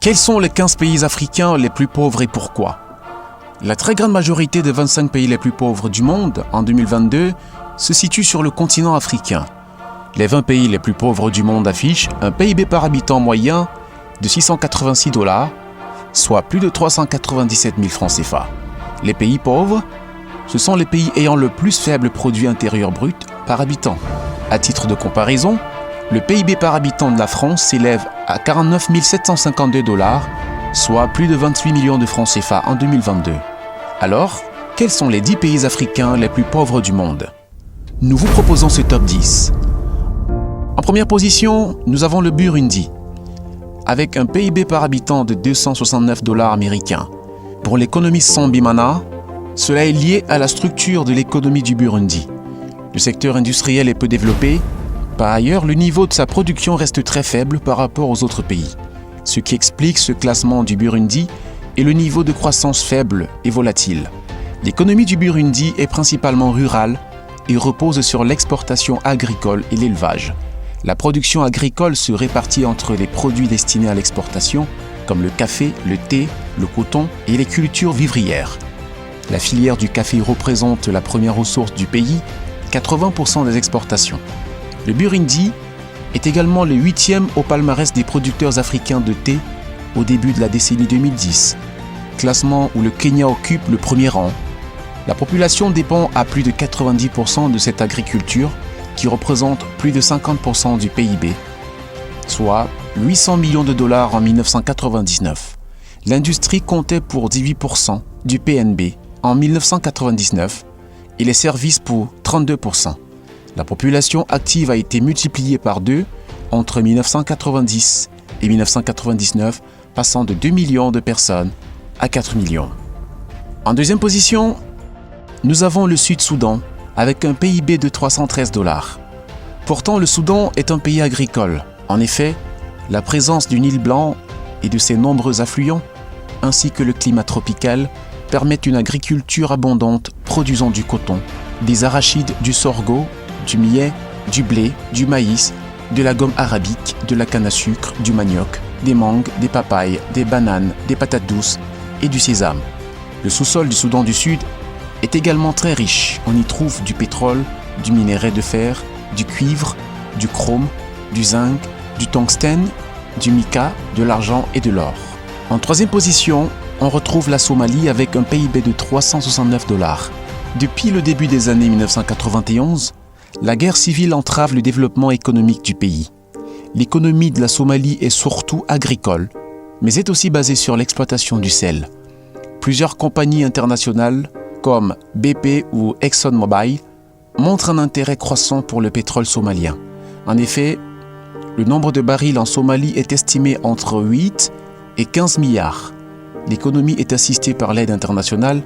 Quels sont les 15 pays africains les plus pauvres et pourquoi? La très grande majorité des 25 pays les plus pauvres du monde en 2022 se situe sur le continent africain. Les 20 pays les plus pauvres du monde affichent un PIB par habitant moyen de 686 $, soit plus de 397 000 francs CFA. Les pays pauvres, ce sont les pays ayant le plus faible produit intérieur brut par habitant. À titre de comparaison, le PIB par habitant de la France s'élève à 49 752 $, soit plus de 28 millions de francs CFA en 2022. Alors, quels sont les 10 pays africains les plus pauvres du monde? Nous vous proposons ce top 10. En première position, nous avons le Burundi, avec un PIB par habitant de 269 $ américains. Pour l'économiste Sambimana, cela est lié à la structure de l'économie du Burundi. Le secteur industriel est peu développé. Par ailleurs, le niveau de sa production reste très faible par rapport aux autres pays. Ce qui explique ce classement du Burundi et le niveau de croissance faible et volatile. L'économie du Burundi est principalement rurale et repose sur l'exportation agricole et l'élevage. La production agricole se répartit entre les produits destinés à l'exportation, comme le café, le thé, le coton et les cultures vivrières. La filière du café représente la première ressource du pays, 80% des exportations. Le Burundi est également le 8e au palmarès des producteurs africains de thé au début de la décennie 2010, classement où le Kenya occupe le premier rang. La population dépend à plus de 90% de cette agriculture qui représente plus de 50% du PIB, soit 800 millions de $ en 1999. L'industrie comptait pour 18% du PNB en 1999 et les services pour 32%. La population active a été multipliée par 2 entre 1990 et 1999, passant de 2 millions de personnes à 4 millions. En deuxième position, nous avons le Sud-Soudan avec un PIB de 313 $. Pourtant, le Soudan est un pays agricole. En effet, la présence du Nil blanc et de ses nombreux affluents, ainsi que le climat tropical, permettent une agriculture abondante produisant du coton, des arachides, du sorgho, du millet, du blé, du maïs, de la gomme arabique, de la canne à sucre, du manioc, des mangues, des papayes, des bananes, des patates douces et du sésame. Le sous-sol du Soudan du Sud est également très riche. On y trouve du pétrole, du minerai de fer, du cuivre, du chrome, du zinc, du tungstène, du mica, de l'argent et de l'or. En troisième position, on retrouve la Somalie avec un PIB de 369 $. Depuis le début des années 1991, la guerre civile entrave le développement économique du pays. L'économie de la Somalie est surtout agricole, mais est aussi basée sur l'exploitation du sel. Plusieurs compagnies internationales, comme BP ou ExxonMobil, montrent un intérêt croissant pour le pétrole somalien. En effet, le nombre de barils en Somalie est estimé entre 8 et 15 milliards. L'économie est assistée par l'aide internationale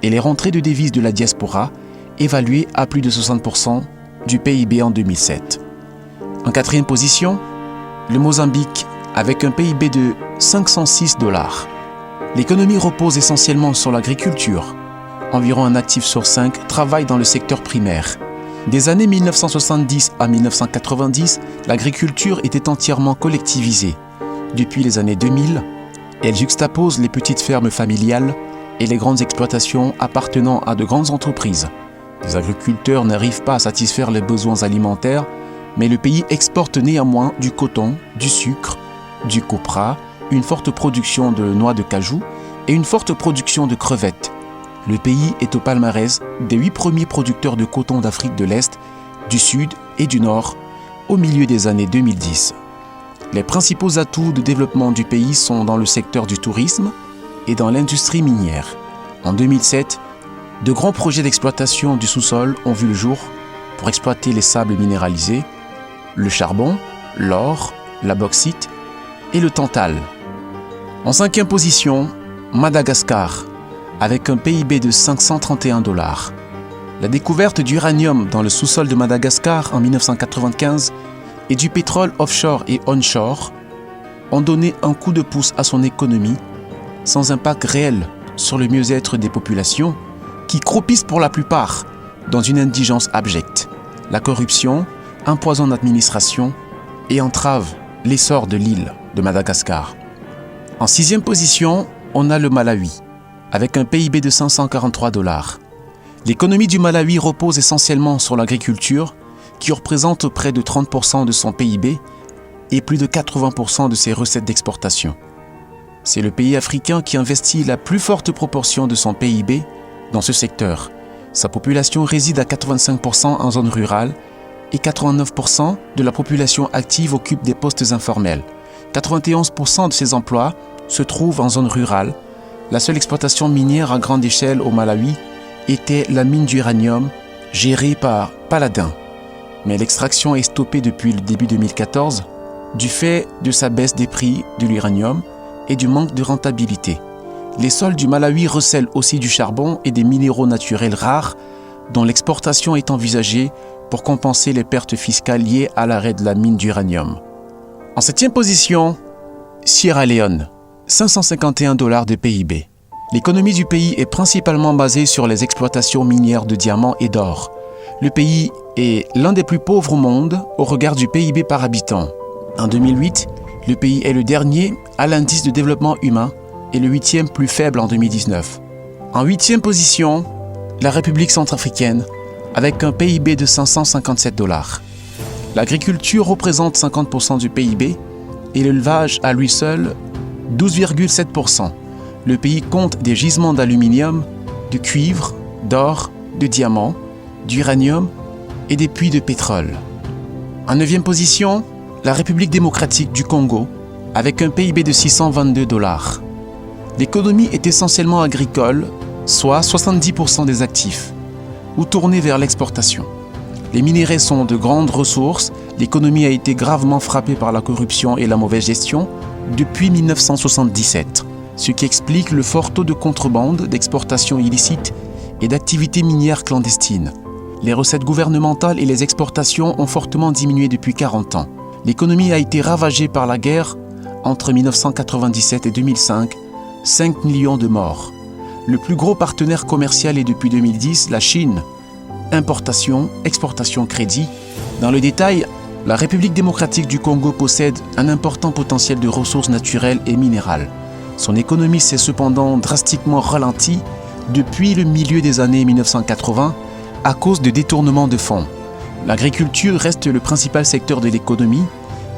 et les rentrées de devises de la diaspora, évaluées à plus de 60% du PIB en 2007. En quatrième position, le Mozambique avec un PIB de 506 $. L'économie repose essentiellement sur l'agriculture. Environ un actif sur 5 travaille dans le secteur primaire. Des années 1970 à 1990, l'agriculture était entièrement collectivisée. Depuis les années 2000, elle juxtapose les petites fermes familiales et les grandes exploitations appartenant à de grandes entreprises. Les agriculteurs n'arrivent pas à satisfaire les besoins alimentaires, mais le pays exporte néanmoins du coton, du sucre, du copra, une forte production de noix de cajou et une forte production de crevettes. Le pays est au palmarès des 8 premiers producteurs de coton d'Afrique de l'Est, du Sud et du Nord au milieu des années 2010. Les principaux atouts de développement du pays sont dans le secteur du tourisme et dans l'industrie minière. En 2007, de grands projets d'exploitation du sous-sol ont vu le jour pour exploiter les sables minéralisés, le charbon, l'or, la bauxite et le tantal. En cinquième position, Madagascar, avec un PIB de 531 $. La découverte d'uranium dans le sous-sol de Madagascar en 1995 et du pétrole offshore et onshore ont donné un coup de pouce à son économie, sans impact réel sur le mieux-être des populations qui croupissent pour la plupart dans une indigence abjecte. La corruption empoisonne l'administration et entrave l'essor de l'île de Madagascar. En 6e position, on a le Malawi, avec un PIB de 543 $. L'économie du Malawi repose essentiellement sur l'agriculture, qui représente près de 30% de son PIB et plus de 80% de ses recettes d'exportation. C'est le pays africain qui investit la plus forte proportion de son PIB dans ce secteur. Sa population réside à 85% en zone rurale et 89% de la population active occupe des postes informels. 91% de ces emplois se trouvent en zone rurale. La seule exploitation minière à grande échelle au Malawi était la mine d'uranium gérée par Paladin. Mais l'extraction est stoppée depuis le début 2014 du fait de sa baisse des prix de l'uranium et du manque de rentabilité. Les sols du Malawi recèlent aussi du charbon et des minéraux naturels rares dont l'exportation est envisagée pour compenser les pertes fiscales liées à l'arrêt de la mine d'uranium. En 7e position, Sierra Leone, 551 $ de PIB. L'économie du pays est principalement basée sur les exploitations minières de diamants et d'or. Le pays est l'un des plus pauvres au monde au regard du PIB par habitant. En 2008, le pays est le dernier à l'indice de développement humain et le 8e plus faible en 2019. En 8e position, la République centrafricaine, avec un PIB de 557 $. L'agriculture représente 50% du PIB et l'élevage à lui seul 12,7%. Le pays compte des gisements d'aluminium, de cuivre, d'or, de diamants, d'uranium et des puits de pétrole. En 9e position, la République démocratique du Congo, avec un PIB de 622 $. L'économie est essentiellement agricole, soit 70% des actifs, ou tournée vers l'exportation. Les minerais sont de grandes ressources, l'économie a été gravement frappée par la corruption et la mauvaise gestion depuis 1977, ce qui explique le fort taux de contrebande, d'exportation illicite et d'activités minières clandestines. Les recettes gouvernementales et les exportations ont fortement diminué depuis 40 ans. L'économie a été ravagée par la guerre entre 1997 et 2005, 5 millions de morts. Le plus gros partenaire commercial est depuis 2010 la Chine. Importation, exportation, crédit. Dans le détail, la République démocratique du Congo possède un important potentiel de ressources naturelles et minérales. Son économie s'est cependant drastiquement ralentie depuis le milieu des années 1980 à cause de détournements de fonds. L'agriculture reste le principal secteur de l'économie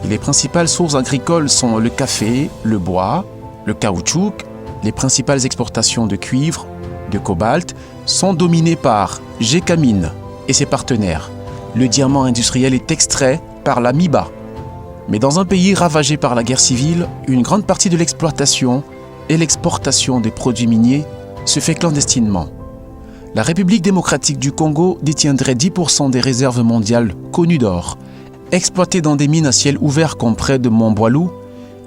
et les principales sources agricoles sont le café, le bois, le caoutchouc. Les principales exportations de cuivre, de cobalt sont dominées par Gécamine et ses partenaires. Le diamant industriel est extrait par la MIBA. Mais dans un pays ravagé par la guerre civile, une grande partie de l'exploitation et l'exportation des produits miniers se fait clandestinement. La République démocratique du Congo détiendrait 10% des réserves mondiales connues d'or. Exploité dans des mines à ciel ouvert comme près de Montboilou,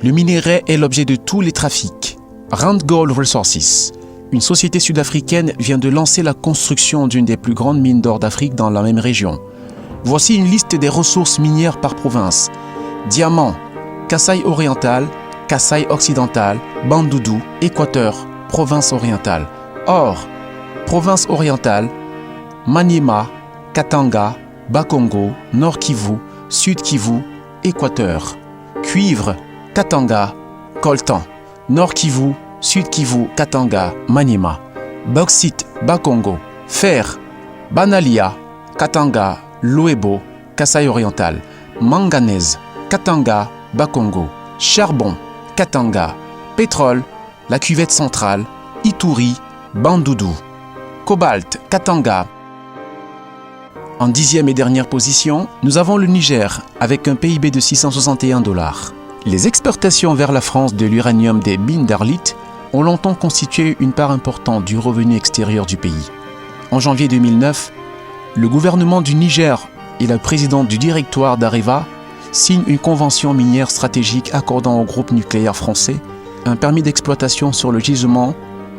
le minerai est l'objet de tous les trafics. Randgold Resources, une société sud-africaine, vient de lancer la construction d'une des plus grandes mines d'or d'Afrique dans la même région. Voici une liste des ressources minières par province. Diamant, Kasaï oriental, Kasaï occidental, Bandundu, Équateur, province orientale. Or, province orientale, Maniema, Katanga, Bakongo, Nord Kivu, Sud Kivu, Équateur. Cuivre, Katanga, Coltan, Nord Kivu, Sud Kivu, Katanga, Maniema. Bauxite, Bakongo. Fer, Banalia, Katanga, Loebo, Kasaï oriental. Manganèse, Katanga, Bakongo. Charbon, Katanga. Pétrole, la cuvette centrale, Ituri, Bandundu. Cobalt, Katanga. En 10e et dernière position, nous avons le Niger avec un PIB de 661 $. Les exportations vers la France de l'uranium des mines d'Arlit ont longtemps constitué une part importante du revenu extérieur du pays. En janvier 2009, le gouvernement du Niger et la présidente du directoire d'Areva signent une convention minière stratégique accordant au groupe nucléaire français un permis d'exploitation sur le gisement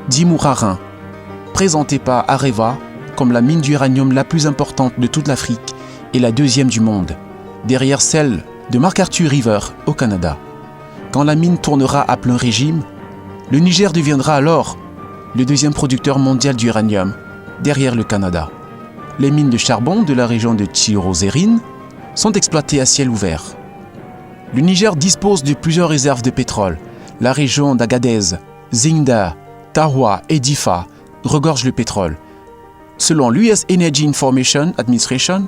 d'Imourarin, présenté par Areva comme la mine d'uranium la plus importante de toute l'Afrique et la deuxième du monde, derrière celle de McArthur River au Canada. Quand la mine tournera à plein régime, le Niger deviendra alors le deuxième producteur mondial d'uranium, derrière le Canada. Les mines de charbon de la région de Tchirozérine sont exploitées à ciel ouvert. Le Niger dispose de plusieurs réserves de pétrole. la région d'Agadez, Zinda, Tahoua et Difa regorgent le pétrole. Selon l'US Energy Information Administration,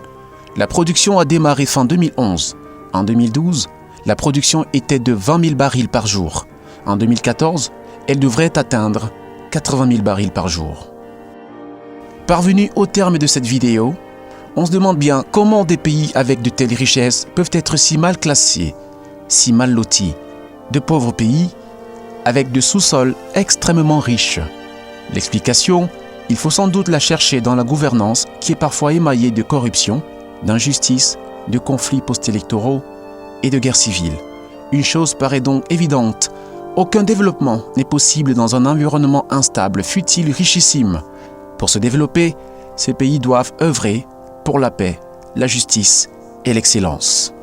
la production a démarré fin 2011. En 2012, la production était de 20 000 barils par jour. En 2014, elle devrait atteindre 80 000 barils par jour. Parvenu au terme de cette vidéo, on se demande bien comment des pays avec de telles richesses peuvent être si mal classés, si mal lotis, de pauvres pays avec de sous-sols extrêmement riches. L'explication, il faut sans doute la chercher dans la gouvernance qui est parfois émaillée de corruption, d'injustice, de conflits post-électoraux et de guerres civiles. Une chose paraît donc évidente, aucun développement n'est possible dans un environnement instable, fût-il richissime. Pour se développer, ces pays doivent œuvrer pour la paix, la justice et l'excellence.